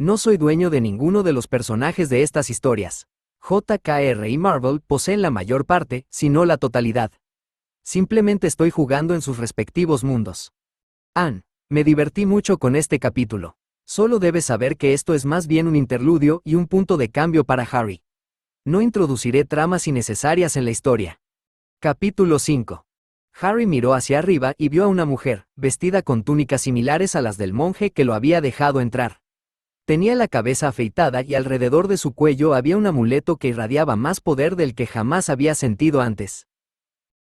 No soy dueño de ninguno de los personajes de estas historias. JK y Marvel poseen la mayor parte, si no la totalidad. Simplemente estoy jugando en sus respectivos mundos. Anne, me divertí mucho con este capítulo. Solo debes saber que esto es más bien un interludio y un punto de cambio para Harry. No introduciré tramas innecesarias en la historia. Capítulo 5. Harry miró hacia arriba y vio a una mujer, vestida con túnicas similares a las del monje que lo había dejado entrar. Tenía la cabeza afeitada y alrededor de su cuello había un amuleto que irradiaba más poder del que jamás había sentido antes.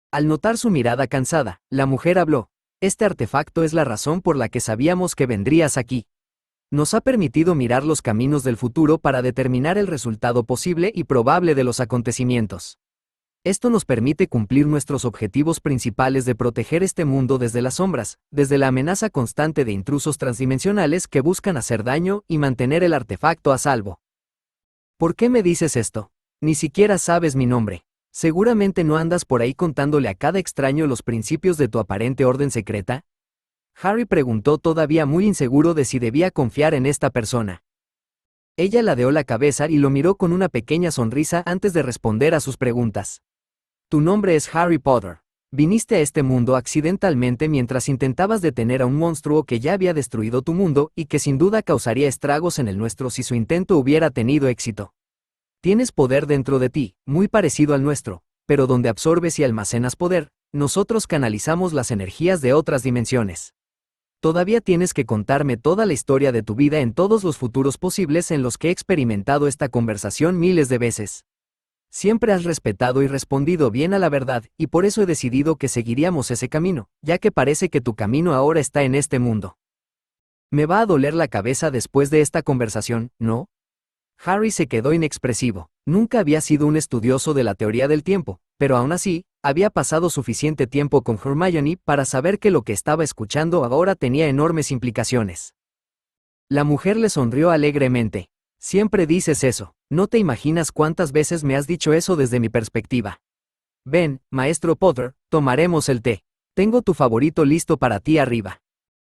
Al notar su mirada cansada, la mujer habló. Este artefacto es la razón por la que sabíamos que vendrías aquí. Nos ha permitido mirar los caminos del futuro para determinar el resultado posible y probable de los acontecimientos. Esto nos permite cumplir nuestros objetivos principales de proteger este mundo desde las sombras, desde la amenaza constante de intrusos transdimensionales que buscan hacer daño y mantener el artefacto a salvo. ¿Por qué me dices esto? Ni siquiera sabes mi nombre. ¿Seguramente no andas por ahí contándole a cada extraño los principios de tu aparente orden secreta? Harry preguntó, todavía muy inseguro de si debía confiar en esta persona. Ella ladeó la cabeza y lo miró con una pequeña sonrisa antes de responder a sus preguntas. Tu nombre es Harry Potter. Viniste a este mundo accidentalmente mientras intentabas detener a un monstruo que ya había destruido tu mundo y que sin duda causaría estragos en el nuestro si su intento hubiera tenido éxito. Tienes poder dentro de ti, muy parecido al nuestro, pero donde absorbes y almacenas poder, nosotros canalizamos las energías de otras dimensiones. Todavía tienes que contarme toda la historia de tu vida en todos los futuros posibles en los que he experimentado esta conversación miles de veces. Siempre has respetado y respondido bien a la verdad, y por eso he decidido que seguiríamos ese camino, ya que parece que tu camino ahora está en este mundo. Me va a doler la cabeza después de esta conversación, ¿no? Harry se quedó inexpresivo. Nunca había sido un estudioso de la teoría del tiempo, pero aún así, había pasado suficiente tiempo con Hermione para saber que lo que estaba escuchando ahora tenía enormes implicaciones. La mujer le sonrió alegremente. Siempre dices eso, no te imaginas cuántas veces me has dicho eso desde mi perspectiva. Ven, maestro Potter, tomaremos el té. Tengo tu favorito listo para ti arriba.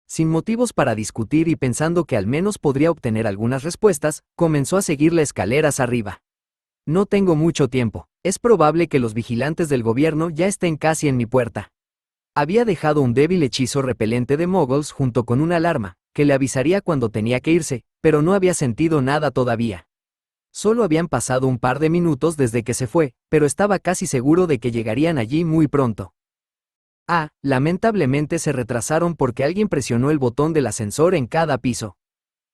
Sin motivos para discutir y pensando que al menos podría obtener algunas respuestas, comenzó a seguirle escaleras arriba. No tengo mucho tiempo, es probable que los vigilantes del gobierno ya estén casi en mi puerta. Había dejado un débil hechizo repelente de muggles junto con una alarma, que le avisaría cuando tenía que irse, pero no había sentido nada todavía. Solo habían pasado un par de minutos desde que se fue, pero estaba casi seguro de que llegarían allí muy pronto. Lamentablemente se retrasaron porque alguien presionó el botón del ascensor en cada piso.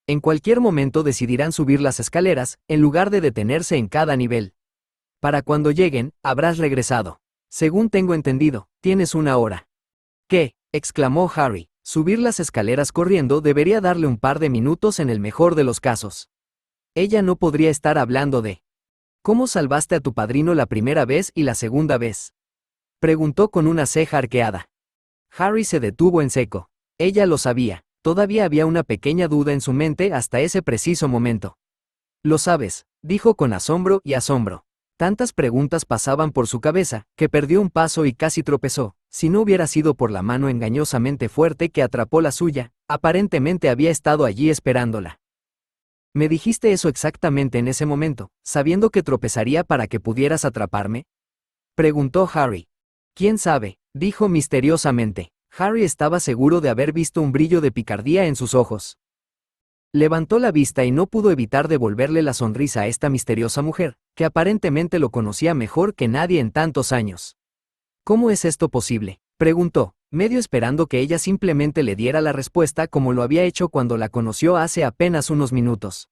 En cualquier momento decidirán subir las escaleras, en lugar de detenerse en cada nivel. Para cuando lleguen, habrás regresado. Según tengo entendido, tienes una hora. ¿Qué? Exclamó Harry. Subir las escaleras corriendo debería darle un par de minutos en el mejor de los casos. Ella no podría estar hablando de ¿cómo salvaste a tu padrino la primera vez y la segunda vez? Preguntó con una ceja arqueada. Harry se detuvo en seco. Ella lo sabía. Todavía había una pequeña duda en su mente hasta ese preciso momento. Lo sabes, dijo con asombro y asombro. Tantas preguntas pasaban por su cabeza, que perdió un paso y casi tropezó. Si no hubiera sido por la mano engañosamente fuerte que atrapó la suya, aparentemente había estado allí esperándola. ¿Me dijiste eso exactamente en ese momento, sabiendo que tropezaría para que pudieras atraparme? Preguntó Harry. ¿Quién sabe?, dijo misteriosamente. Harry estaba seguro de haber visto un brillo de picardía en sus ojos. Levantó la vista y no pudo evitar devolverle la sonrisa a esta misteriosa mujer, que aparentemente lo conocía mejor que nadie en tantos años. ¿Cómo es esto posible?, preguntó, medio esperando que ella simplemente le diera la respuesta como lo había hecho cuando la conoció hace apenas unos minutos.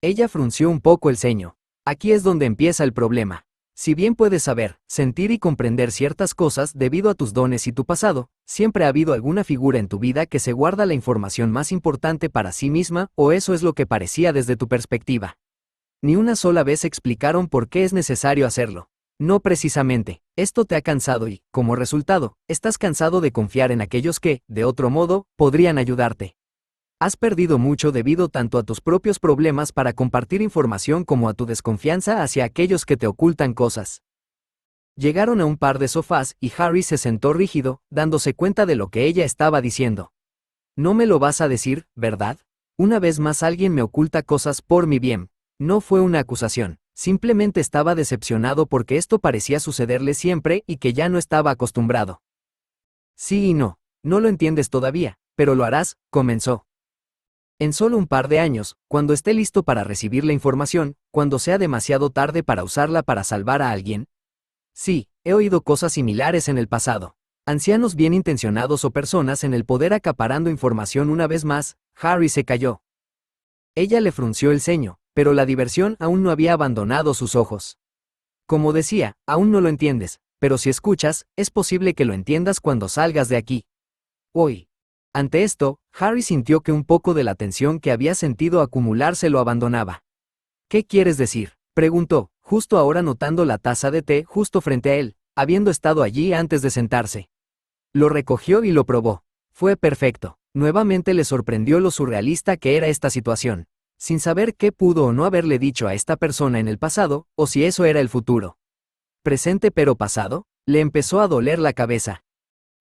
Ella frunció un poco el ceño. Aquí es donde empieza el problema. Si bien puedes saber, sentir y comprender ciertas cosas debido a tus dones y tu pasado, siempre ha habido alguna figura en tu vida que se guarda la información más importante para sí misma, o eso es lo que parecía desde tu perspectiva. Ni una sola vez explicaron por qué es necesario hacerlo. No precisamente, esto te ha cansado y, como resultado, estás cansado de confiar en aquellos que, de otro modo, podrían ayudarte. Has perdido mucho debido tanto a tus propios problemas para compartir información como a tu desconfianza hacia aquellos que te ocultan cosas. Llegaron a un par de sofás y Harry se sentó rígido, dándose cuenta de lo que ella estaba diciendo. No me lo vas a decir, ¿verdad? Una vez más alguien me oculta cosas por mi bien. No fue una acusación. Simplemente estaba decepcionado porque esto parecía sucederle siempre y que ya no estaba acostumbrado. Sí y no. No lo entiendes todavía, pero lo harás, comenzó. En solo un par de años, cuando esté listo para recibir la información, cuando sea demasiado tarde para usarla para salvar a alguien. Sí, he oído cosas similares en el pasado. Ancianos bien intencionados o personas en el poder acaparando información una vez más. Harry se calló. Ella le frunció el ceño, pero la diversión aún no había abandonado sus ojos. Como decía, aún no lo entiendes, pero si escuchas, es posible que lo entiendas cuando salgas de aquí. Hoy. Ante esto, Harry sintió que un poco de la tensión que había sentido acumularse lo abandonaba. ¿Qué quieres decir?, preguntó, justo ahora notando la taza de té justo frente a él, habiendo estado allí antes de sentarse. Lo recogió y lo probó. Fue perfecto. Nuevamente le sorprendió lo surrealista que era esta situación. Sin saber qué pudo o no haberle dicho a esta persona en el pasado, o si eso era el futuro. Presente pero pasado, le empezó a doler la cabeza.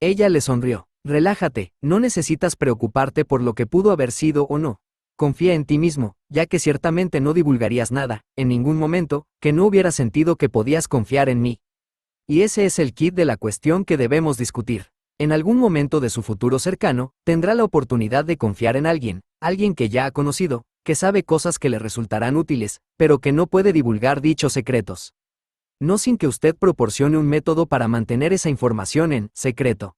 Ella le sonrió. Relájate, no necesitas preocuparte por lo que pudo haber sido o no. Confía en ti mismo, ya que ciertamente no divulgarías nada, en ningún momento, que no hubiera sentido que podías confiar en mí. Y ese es el kit de la cuestión que debemos discutir. En algún momento de su futuro cercano, tendrá la oportunidad de confiar en alguien que ya ha conocido, que sabe cosas que le resultarán útiles, pero que no puede divulgar dichos secretos. No sin que usted proporcione un método para mantener esa información en secreto.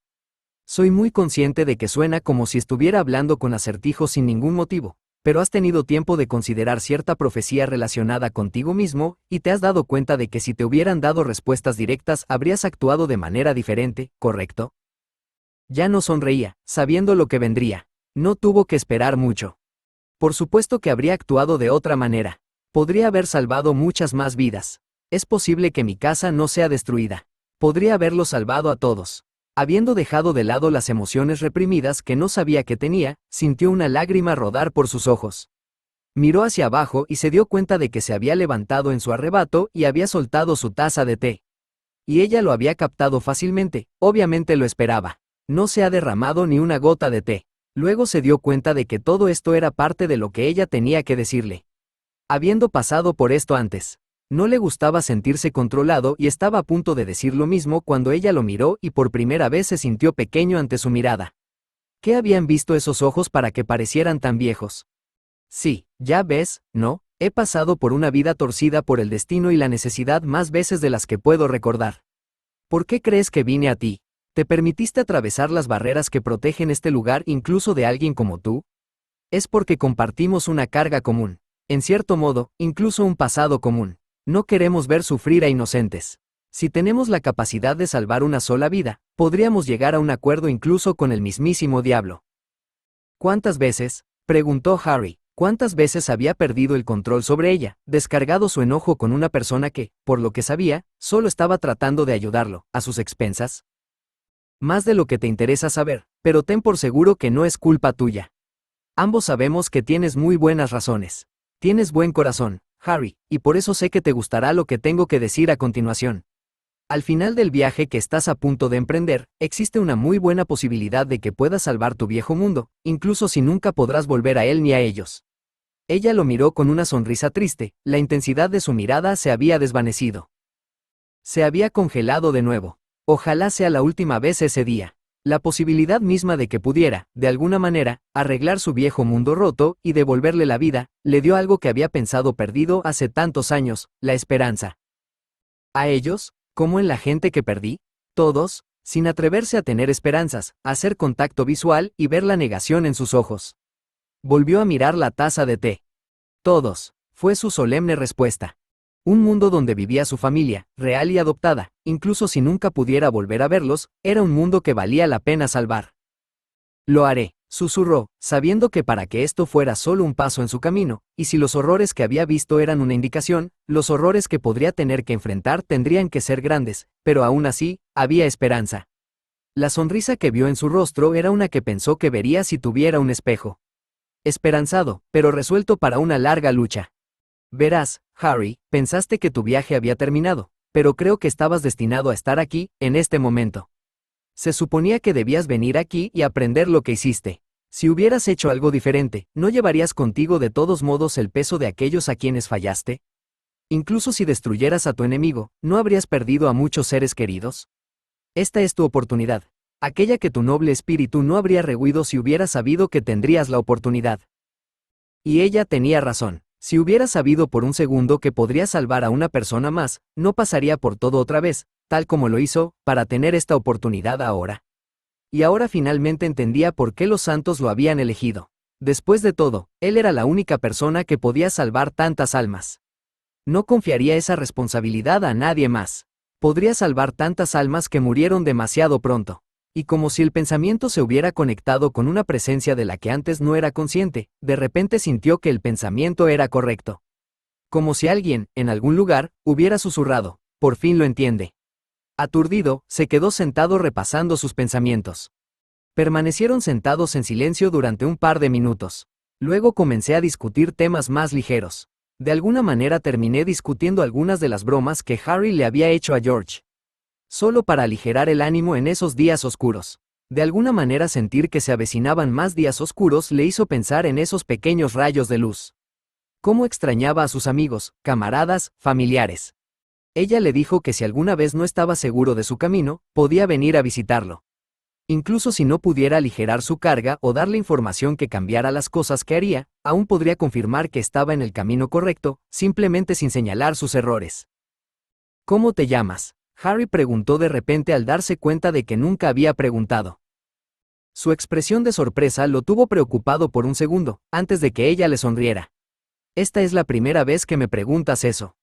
Soy muy consciente de que suena como si estuviera hablando con acertijos sin ningún motivo, pero has tenido tiempo de considerar cierta profecía relacionada contigo mismo, y te has dado cuenta de que si te hubieran dado respuestas directas habrías actuado de manera diferente, ¿correcto? Ya no sonreía, sabiendo lo que vendría. No tuvo que esperar mucho. Por supuesto que habría actuado de otra manera. Podría haber salvado muchas más vidas. Es posible que mi casa no sea destruida. Podría haberlo salvado a todos. Habiendo dejado de lado las emociones reprimidas que no sabía que tenía, sintió una lágrima rodar por sus ojos. Miró hacia abajo y se dio cuenta de que se había levantado en su arrebato y había soltado su taza de té. Y ella lo había captado fácilmente, obviamente lo esperaba. No se ha derramado ni una gota de té. Luego se dio cuenta de que todo esto era parte de lo que ella tenía que decirle. Habiendo pasado por esto antes. No le gustaba sentirse controlado y estaba a punto de decir lo mismo cuando ella lo miró y por primera vez se sintió pequeño ante su mirada. ¿Qué habían visto esos ojos para que parecieran tan viejos? Sí, ya ves, ¿no? He pasado por una vida torcida por el destino y la necesidad más veces de las que puedo recordar. ¿Por qué crees que vine a ti? ¿Te permitiste atravesar las barreras que protegen este lugar incluso de alguien como tú? Es porque compartimos una carga común. En cierto modo, incluso un pasado común. No queremos ver sufrir a inocentes. Si tenemos la capacidad de salvar una sola vida, podríamos llegar a un acuerdo incluso con el mismísimo diablo. ¿Cuántas veces?, preguntó Harry, ¿cuántas veces había perdido el control sobre ella, descargado su enojo con una persona que, por lo que sabía, solo estaba tratando de ayudarlo, a sus expensas? Más de lo que te interesa saber, pero ten por seguro que no es culpa tuya. Ambos sabemos que tienes muy buenas razones. Tienes buen corazón, Harry, y por eso sé que te gustará lo que tengo que decir a continuación. Al final del viaje que estás a punto de emprender, existe una muy buena posibilidad de que puedas salvar tu viejo mundo, incluso si nunca podrás volver a él ni a ellos. Ella lo miró con una sonrisa triste, la intensidad de su mirada se había desvanecido. Se había congelado de nuevo. Ojalá sea la última vez ese día. La posibilidad misma de que pudiera, de alguna manera, arreglar su viejo mundo roto y devolverle la vida, le dio algo que había pensado perdido hace tantos años, la esperanza. ¿A ellos? ¿Como en la gente que perdí? Todos, sin atreverse a tener esperanzas, a hacer contacto visual y ver la negación en sus ojos. Volvió a mirar la taza de té. Todos, fue su solemne respuesta. Un mundo donde vivía su familia, real y adoptada, incluso si nunca pudiera volver a verlos, era un mundo que valía la pena salvar. Lo haré, susurró, sabiendo que para que esto fuera solo un paso en su camino, y si los horrores que había visto eran una indicación, los horrores que podría tener que enfrentar tendrían que ser grandes, pero aún así, había esperanza. La sonrisa que vio en su rostro era una que pensó que vería si tuviera un espejo. Esperanzado, pero resuelto para una larga lucha. Verás, Harry, pensaste que tu viaje había terminado, pero creo que estabas destinado a estar aquí, en este momento. Se suponía que debías venir aquí y aprender lo que hiciste. Si hubieras hecho algo diferente, ¿no llevarías contigo de todos modos el peso de aquellos a quienes fallaste? Incluso si destruyeras a tu enemigo, ¿no habrías perdido a muchos seres queridos? Esta es tu oportunidad, aquella que tu noble espíritu no habría rehuido si hubiera sabido que tendrías la oportunidad. Y ella tenía razón. Si hubiera sabido por un segundo que podría salvar a una persona más, no pasaría por todo otra vez, tal como lo hizo, para tener esta oportunidad ahora. Y ahora finalmente entendía por qué los santos lo habían elegido. Después de todo, él era la única persona que podía salvar tantas almas. No confiaría esa responsabilidad a nadie más. Podría salvar tantas almas que murieron demasiado pronto. Y como si el pensamiento se hubiera conectado con una presencia de la que antes no era consciente, de repente sintió que el pensamiento era correcto. Como si alguien, en algún lugar, hubiera susurrado, por fin lo entiende. Aturdido, se quedó sentado repasando sus pensamientos. Permanecieron sentados en silencio durante un par de minutos. Luego comencé a discutir temas más ligeros. De alguna manera terminé discutiendo algunas de las bromas que Harry le había hecho a George. Solo para aligerar el ánimo en esos días oscuros. De alguna manera sentir que se avecinaban más días oscuros le hizo pensar en esos pequeños rayos de luz. Cómo extrañaba a sus amigos, camaradas, familiares. Ella le dijo que si alguna vez no estaba seguro de su camino, podía venir a visitarlo. Incluso si no pudiera aligerar su carga o darle información que cambiara las cosas que haría, aún podría confirmar que estaba en el camino correcto, simplemente sin señalar sus errores. ¿Cómo te llamas?, Harry preguntó de repente al darse cuenta de que nunca había preguntado. Su expresión de sorpresa lo tuvo preocupado por un segundo, antes de que ella le sonriera. Esta es la primera vez que me preguntas eso.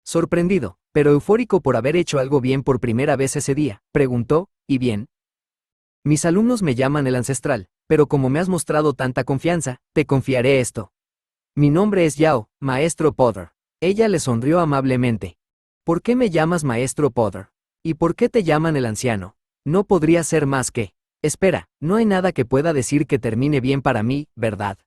Sorprendido, pero eufórico por haber hecho algo bien por primera vez ese día, preguntó, ¿y bien? Mis alumnos me llaman el ancestral, pero como me has mostrado tanta confianza, te confiaré esto. Mi nombre es Yao, maestro Potter. Ella le sonrió amablemente. ¿Por qué me llamas maestro Potter? ¿Y por qué te llaman el anciano? No podría ser más que... Espera, no hay nada que pueda decir que termine bien para mí, ¿verdad?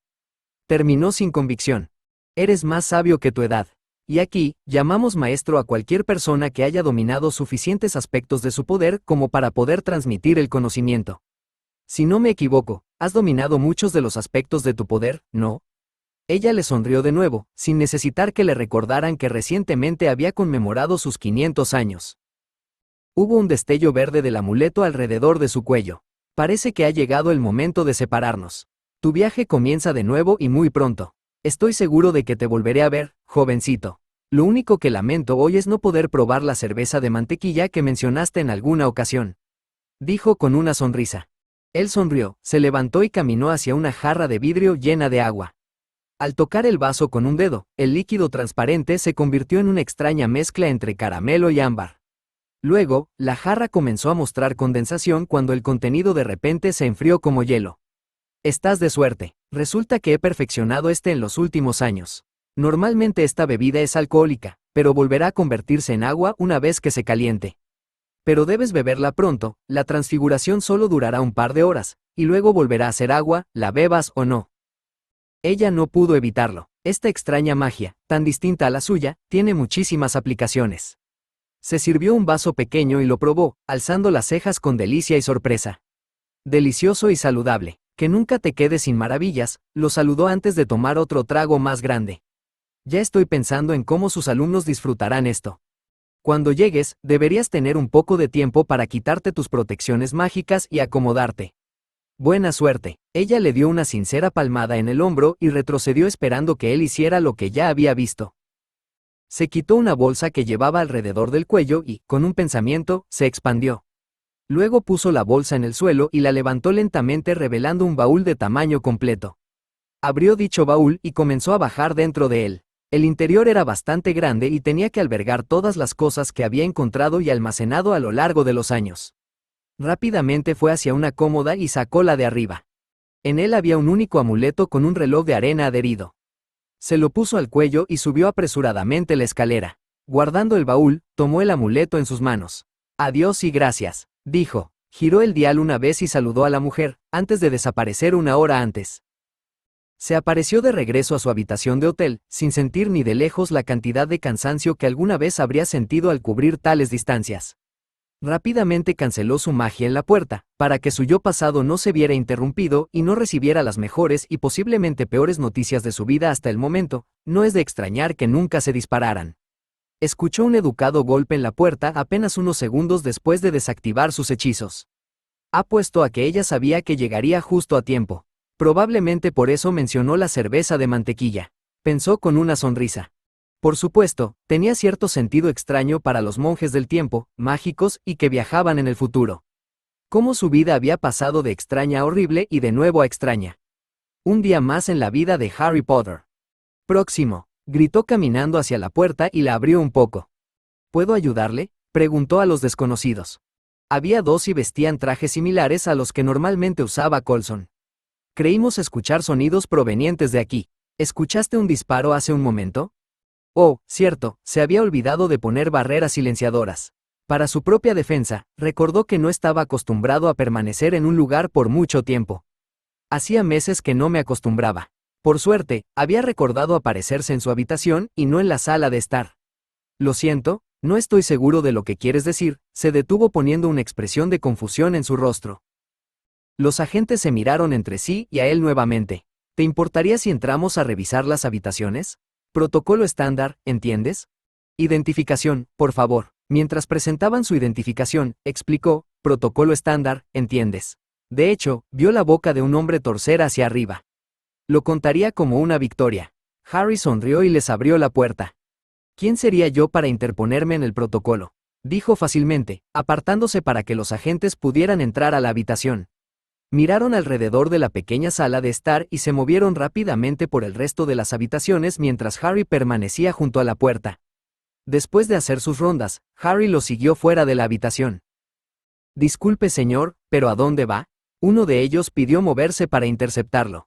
Terminó sin convicción. Eres más sabio que tu edad. Y aquí, llamamos maestro a cualquier persona que haya dominado suficientes aspectos de su poder como para poder transmitir el conocimiento. Si no me equivoco, has dominado muchos de los aspectos de tu poder, ¿no? Ella le sonrió de nuevo, sin necesitar que le recordaran que recientemente había conmemorado sus 500 años. Hubo un destello verde del amuleto alrededor de su cuello. Parece que ha llegado el momento de separarnos. Tu viaje comienza de nuevo y muy pronto. Estoy seguro de que te volveré a ver, jovencito. Lo único que lamento hoy es no poder probar la cerveza de mantequilla que mencionaste en alguna ocasión. Dijo con una sonrisa. Él sonrió, se levantó y caminó hacia una jarra de vidrio llena de agua. Al tocar el vaso con un dedo, el líquido transparente se convirtió en una extraña mezcla entre caramelo y ámbar. Luego, la jarra comenzó a mostrar condensación cuando el contenido de repente se enfrió como hielo. Estás de suerte. Resulta que he perfeccionado en los últimos años. Normalmente esta bebida es alcohólica, pero volverá a convertirse en agua una vez que se caliente. Pero debes beberla pronto, la transfiguración solo durará un par de horas, y luego volverá a ser agua, la bebas o no. Ella no pudo evitarlo. Esta extraña magia, tan distinta a la suya, tiene muchísimas aplicaciones. Se sirvió un vaso pequeño y lo probó, alzando las cejas con delicia y sorpresa. Delicioso y saludable. Que nunca te quedes sin maravillas, lo saludó antes de tomar otro trago más grande. Ya estoy pensando en cómo sus alumnos disfrutarán esto. Cuando llegues, deberías tener un poco de tiempo para quitarte tus protecciones mágicas y acomodarte. Buena suerte. Ella le dio una sincera palmada en el hombro y retrocedió esperando que él hiciera lo que ya había visto. Se quitó una bolsa que llevaba alrededor del cuello y, con un pensamiento, se expandió. Luego puso la bolsa en el suelo y la levantó lentamente revelando un baúl de tamaño completo. Abrió dicho baúl y comenzó a bajar dentro de él. El interior era bastante grande y tenía que albergar todas las cosas que había encontrado y almacenado a lo largo de los años. Rápidamente fue hacia una cómoda y sacó la de arriba. En él había un único amuleto con un reloj de arena adherido. Se lo puso al cuello y subió apresuradamente la escalera. Guardando el baúl, tomó el amuleto en sus manos. Adiós y gracias, dijo. Giró el dial una vez y saludó a la mujer, antes de desaparecer una hora antes. Se apareció de regreso a su habitación de hotel, sin sentir ni de lejos la cantidad de cansancio que alguna vez habría sentido al cubrir tales distancias. Rápidamente canceló su magia en la puerta, para que su yo pasado no se viera interrumpido y no recibiera las mejores y posiblemente peores noticias de su vida hasta el momento. No es de extrañar que nunca se dispararan. Escuchó un educado golpe en la puerta apenas unos segundos después de desactivar sus hechizos. Apuesto a que ella sabía que llegaría justo a tiempo. Probablemente por eso mencionó la cerveza de mantequilla. Pensó con una sonrisa. Por supuesto, tenía cierto sentido extraño para los monjes del tiempo, mágicos y que viajaban en el futuro. Cómo su vida había pasado de extraña a horrible y de nuevo a extraña. Un día más en la vida de Harry Potter. Próximo, gritó caminando hacia la puerta y la abrió un poco. ¿Puedo ayudarle?, preguntó a los desconocidos. Había dos y vestían trajes similares a los que normalmente usaba Coulson. Creímos escuchar sonidos provenientes de aquí. ¿Escuchaste un disparo hace un momento? Oh, cierto, se había olvidado de poner barreras silenciadoras. Para su propia defensa, recordó que no estaba acostumbrado a permanecer en un lugar por mucho tiempo. Hacía meses que no me acostumbraba. Por suerte, había recordado aparecerse en su habitación y no en la sala de estar. Lo siento, no estoy seguro de lo que quieres decir, se detuvo poniendo una expresión de confusión en su rostro. Los agentes se miraron entre sí y a él nuevamente. ¿Te importaría si entramos a revisar las habitaciones? Protocolo estándar, ¿entiendes? Identificación, por favor. Mientras presentaban su identificación, explicó, protocolo estándar, ¿entiendes? De hecho, vio la boca de un hombre torcer hacia arriba. Lo contaría como una victoria. Harry sonrió y les abrió la puerta. ¿Quién sería yo para interponerme en el protocolo?, dijo fácilmente, apartándose para que los agentes pudieran entrar a la habitación. Miraron alrededor de la pequeña sala de estar y se movieron rápidamente por el resto de las habitaciones mientras Harry permanecía junto a la puerta. Después de hacer sus rondas, Harry lo siguió fuera de la habitación. Disculpe señor, ¿pero a dónde va? Uno de ellos pidió moverse para interceptarlo.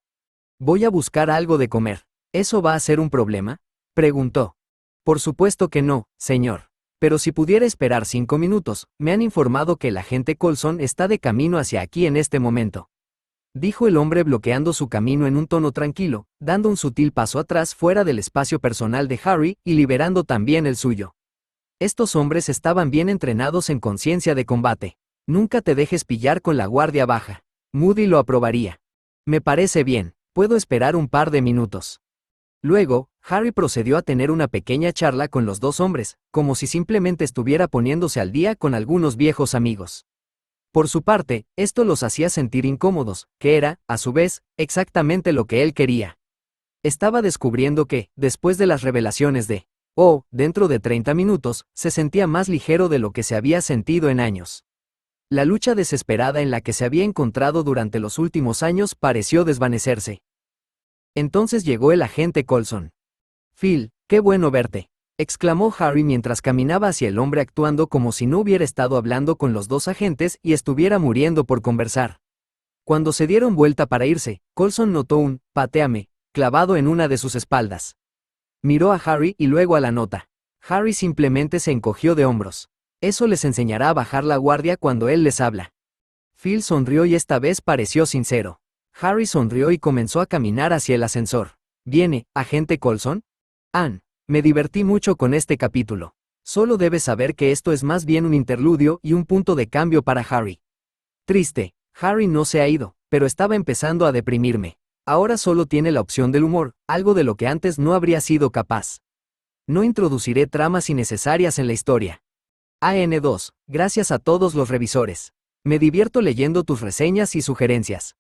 Voy a buscar algo de comer. ¿Eso va a ser un problema?, preguntó. Por supuesto que no, señor. Pero si pudiera esperar 5 minutos, me han informado que el agente Coulson está de camino hacia aquí en este momento. Dijo el hombre bloqueando su camino en un tono tranquilo, dando un sutil paso atrás fuera del espacio personal de Harry y liberando también el suyo. Estos hombres estaban bien entrenados en conciencia de combate. Nunca te dejes pillar con la guardia baja. Moody lo aprobaría. Me parece bien, puedo esperar un par de minutos. Luego, Harry procedió a tener una pequeña charla con los dos hombres, como si simplemente estuviera poniéndose al día con algunos viejos amigos. Por su parte, esto los hacía sentir incómodos, que era, a su vez, exactamente lo que él quería. Estaba descubriendo que, después de las revelaciones de dentro de 30 minutos, se sentía más ligero de lo que se había sentido en años. La lucha desesperada en la que se había encontrado durante los últimos años pareció desvanecerse. Entonces llegó el agente Coulson. Phil, qué bueno verte, exclamó Harry mientras caminaba hacia el hombre actuando como si no hubiera estado hablando con los dos agentes y estuviera muriendo por conversar. Cuando se dieron vuelta para irse, Coulson notó un «patéame» clavado en una de sus espaldas. Miró a Harry y luego a la nota. Harry simplemente se encogió de hombros. Eso les enseñará a bajar la guardia cuando él les habla. Phil sonrió y esta vez pareció sincero. Harry sonrió y comenzó a caminar hacia el ascensor. ¿Viene, agente Coulson? Anne, me divertí mucho con este capítulo. Solo debes saber que esto es más bien un interludio y un punto de cambio para Harry. Triste, Harry no se ha ido, pero estaba empezando a deprimirme. Ahora solo tiene la opción del humor, algo de lo que antes no habría sido capaz. No introduciré tramas innecesarias en la historia. AN2, gracias a todos los revisores. Me divierto leyendo tus reseñas y sugerencias.